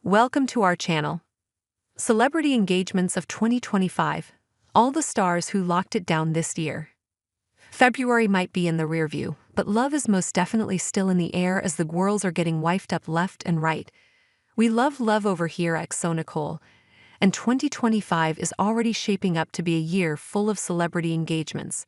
Welcome to our channel. Celebrity Engagements of 2025. All the stars who locked it down this year. February might be in the rearview, but love is most definitely still in the air as the girls are getting wifed up left and right. We love over here at So Nicole, and 2025 is already shaping up to be a year full of celebrity engagements.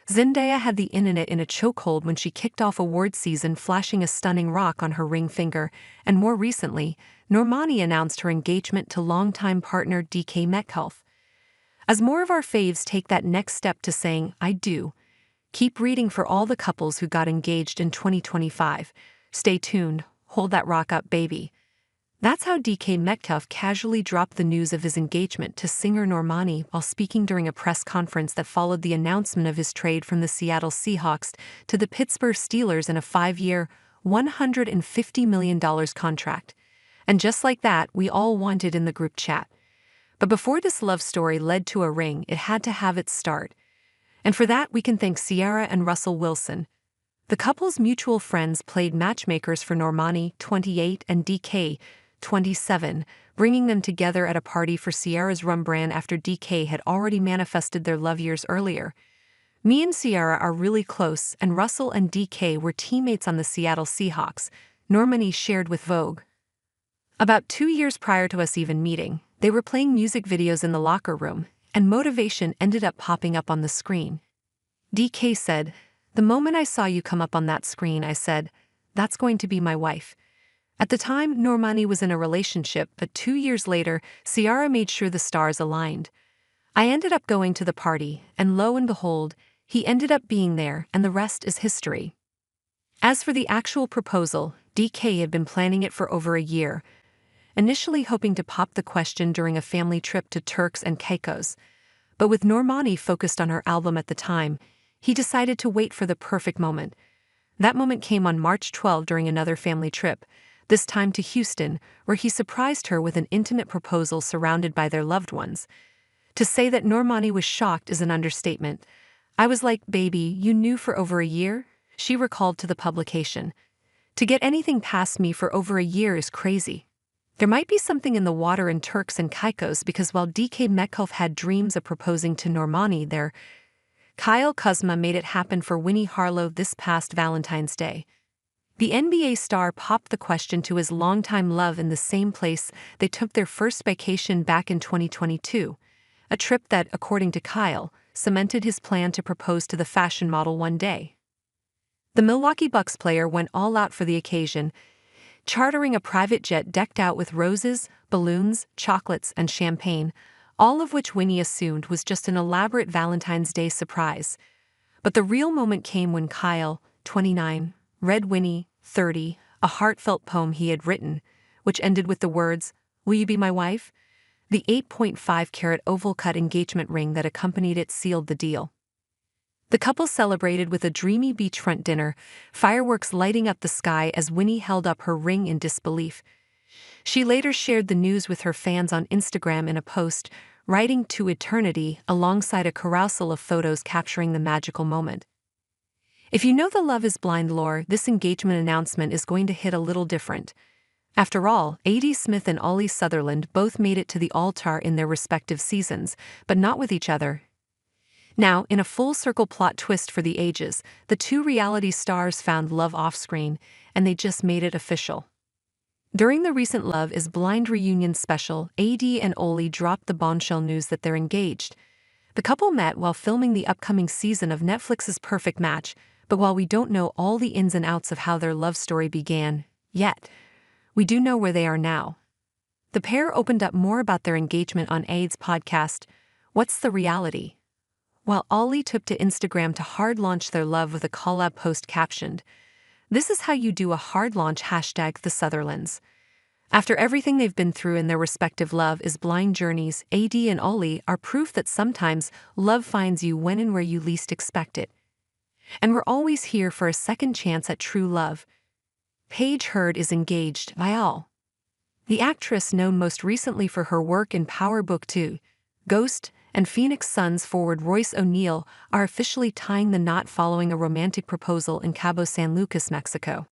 Zendaya had the internet in a chokehold when she kicked off award season flashing a stunning rock on her ring finger, and more recently, Normani announced her engagement to longtime partner DK Metcalf. As more of our faves take that next step to saying, I do, keep reading for all the couples who got engaged in 2025. Stay tuned, hold that rock up, baby. That's how DK Metcalf casually dropped the news of his engagement to singer Normani while speaking during a press conference that followed the announcement of his trade from the Seattle Seahawks to the Pittsburgh Steelers in a 5-year, $150 million contract. And just like that, we all wanted in the group chat. But before this love story led to a ring, it had to have its start. And for that, we can thank Ciara and Russell Wilson. The couple's mutual friends played matchmakers for Normani, 28, and DK, 27, bringing them together at a party for Ciara's rum brand after DK had already manifested their love years earlier. Me and Ciara are really close, and Russell and DK were teammates on the Seattle Seahawks, Normani shared with Vogue. About 2 years prior to us even meeting, they were playing music videos in the locker room, and motivation ended up popping up on the screen. DK said, "The moment I saw you come up on that screen, I said, that's going to be my wife." At the time, Normani was in a relationship, but 2 years later, Ciara made sure the stars aligned. I ended up going to the party, and lo and behold, he ended up being there, and the rest is history. As for the actual proposal, DK had been planning it for over a year, initially hoping to pop the question during a family trip to Turks and Caicos. But with Normani focused on her album at the time, he decided to wait for the perfect moment. That moment came on March 12 during another family trip, this time to Houston, where he surprised her with an intimate proposal surrounded by their loved ones. To say that Normani was shocked is an understatement. "I was like, baby, you knew for over a year?" she recalled to the publication. "To get anything past me for over a year is crazy." There might be something in the water in Turks and Caicos because while DK Metcalf had dreams of proposing to Normani there, Kyle Kuzma made it happen for Winnie Harlow this past Valentine's Day. The NBA star popped the question to his longtime love in the same place they took their first vacation back in 2022, a trip that, according to Kyle, cemented his plan to propose to the fashion model one day. The Milwaukee Bucks player went all out for the occasion, chartering a private jet decked out with roses, balloons, chocolates, and champagne, all of which Winnie assumed was just an elaborate Valentine's Day surprise. But the real moment came when Kyle, 29, read Winnie, 30, a heartfelt poem he had written, which ended with the words, "Will you be my wife?" The 8.5-carat oval-cut engagement ring that accompanied it sealed the deal. The couple celebrated with a dreamy beachfront dinner, fireworks lighting up the sky as Winnie held up her ring in disbelief. She later shared the news with her fans on Instagram in a post, writing "to eternity" alongside a carousel of photos capturing the magical moment. If you know the Love is Blind lore, this engagement announcement is going to hit a little different. After all, A.D. Smith and Ollie Sutherland both made it to the altar in their respective seasons, but not with each other. Now, in a full-circle plot twist for the ages, the two reality stars found love off-screen, and they just made it official. During the recent Love is Blind reunion special, A.D. and Ollie dropped the bombshell news that they're engaged. The couple met while filming the upcoming season of Netflix's Perfect Match, but while we don't know all the ins and outs of how their love story began, yet, we do know where they are now. The pair opened up more about their engagement on AID's podcast, What's the Reality? While Ollie took to Instagram to hard launch their love with a collab post captioned, "This is how you do a hard launch #the Sutherlands." After everything they've been through in their respective Love is Blind journeys, AD and Ollie are proof that sometimes love finds you when and where you least expect it. And we're always here for a second chance at true love. Paige Hurd is engaged by all. The actress, known most recently for her work in Power Book 2, Ghost, and Phoenix Suns forward Royce O'Neale, are officially tying the knot following a romantic proposal in Cabo San Lucas, Mexico.